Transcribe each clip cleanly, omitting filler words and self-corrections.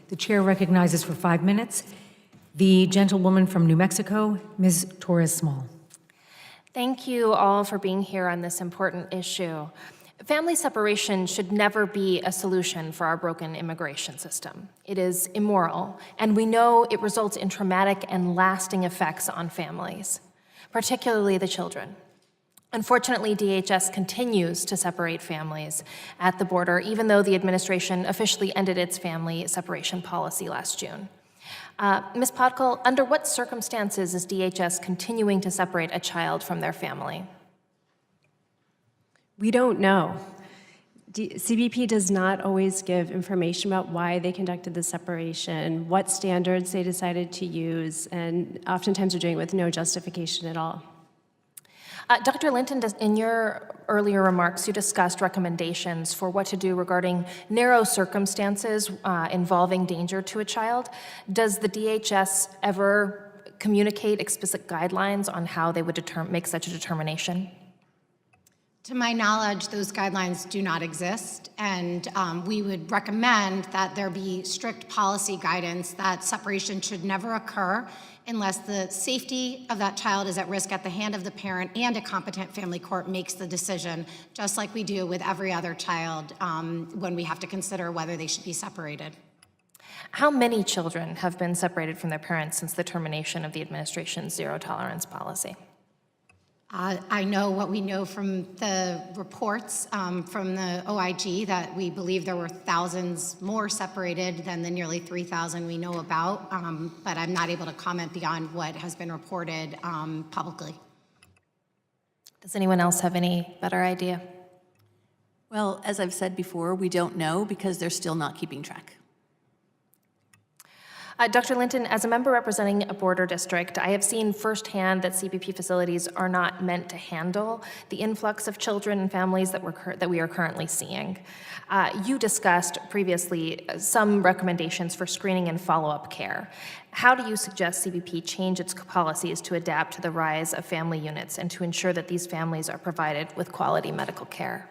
The chair recognizes for 5 minutes the gentlewoman from New Mexico, Ms. Torres Small. Thank you all for being here on this important issue. Family separation should never be a solution for our broken immigration system. It is immoral, and we know it results in traumatic and lasting effects on families, particularly the children. Unfortunately, DHS continues to separate families at the border, even though the administration officially ended its family separation policy last June. Ms. Podkul, under what circumstances is DHS continuing to separate a child from their family? We don't know. CBP does not always give information about why they conducted the separation, what standards they decided to use, and oftentimes are doing it with no justification at all. Dr. Linton, in your earlier remarks, you discussed recommendations for what to do regarding narrow circumstances involving danger to a child. Does the DHS ever communicate explicit guidelines on how they would make such a determination? To my knowledge, those guidelines do not exist, and we would recommend that there be strict policy guidance that separation should never occur unless the safety of that child is at risk at the hand of the parent and a competent family court makes the decision, just like we do with every other child when we have to consider whether they should be separated. How many children have been separated from their parents since the termination of the administration's zero-tolerance policy? I know what we know from the reports from the OIG that we believe there were thousands more separated than the nearly 3,000 we know about, but I'm not able to comment beyond what has been reported publicly. Does anyone else have any better idea? Well, as I've said before, we don't know because they're still not keeping track. Dr. Linton, as a member representing a border district, I have seen firsthand that CBP facilities are not meant to handle the influx of children and families that we are currently seeing. You discussed previously some recommendations for screening and follow-up care. How do you suggest CBP change its policies to adapt to the rise of family units and to ensure that these families are provided with quality medical care?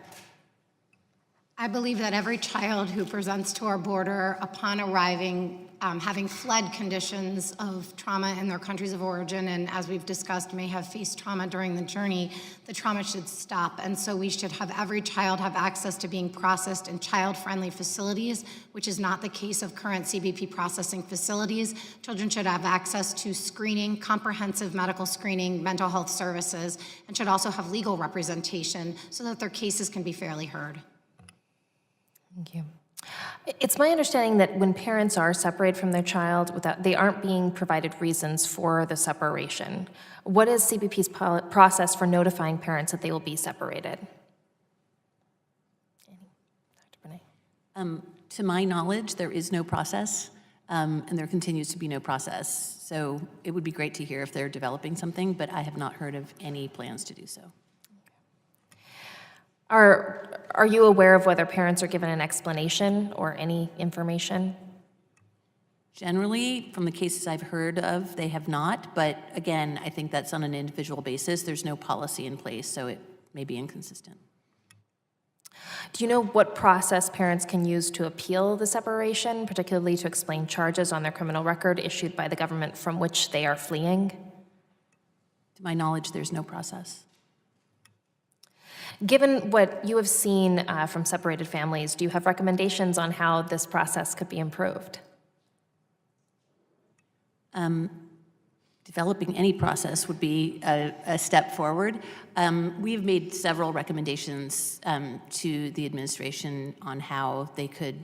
I believe that every child who presents to our border upon arriving, having fled conditions of trauma in their countries of origin, and as we've discussed, may have faced trauma during the journey, the trauma should stop. And so we should have every child have access to being processed in child-friendly facilities, which is not the case of current CBP processing facilities. Children should have access to screening, comprehensive medical screening, mental health services, and should also have legal representation so that their cases can be fairly heard. Thank you. It's my understanding that when parents are separated from their child, they aren't being provided reasons for the separation. What is CBP's process for notifying parents that they will be separated? Dr. Bonet. To my knowledge, there is no process, and there continues to be no process. So it would be great to hear if they're developing something, but I have not heard of any plans to do so. Are you aware of whether parents are given an explanation or any information? Generally, from the cases I've heard of, they have not, but again, I think that's on an individual basis. There's no policy in place, so it may be inconsistent. Do you know what process parents can use to appeal the separation, particularly to explain charges on their criminal record issued by the government from which they are fleeing? To my knowledge, there's no process. Given what you have seen from separated families, do you have recommendations on how this process could be improved? Developing any process would be a step forward. We've made several recommendations to the administration on how they could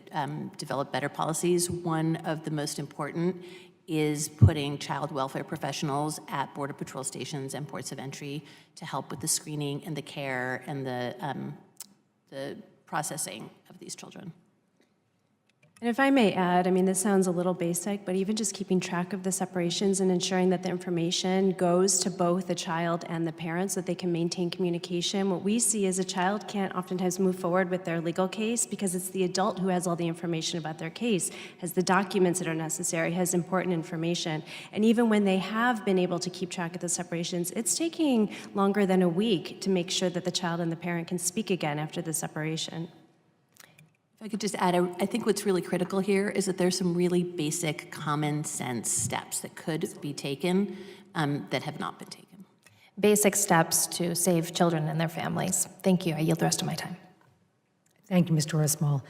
develop better policies. One of the most important is putting child welfare professionals at Border Patrol stations and ports of entry to help with the screening and the care and the processing of these children. And if I may add, I mean, this sounds a little basic, but even just keeping track of the separations and ensuring that the information goes to both the child and the parents so that they can maintain communication. What we see is a child can't oftentimes move forward with their legal case because it's the adult who has all the information about their case, has the documents that are necessary, has important information. And even when they have been able to keep track of the separations, it's taking longer than a week to make sure that the child and the parent can speak again after the separation. If I could just add, I think what's really critical here is that there's some really basic common sense steps that could be taken that have not been taken. Basic steps to save children and their families. Thank you. I yield the rest of my time. Thank you, Ms. Torres-Small.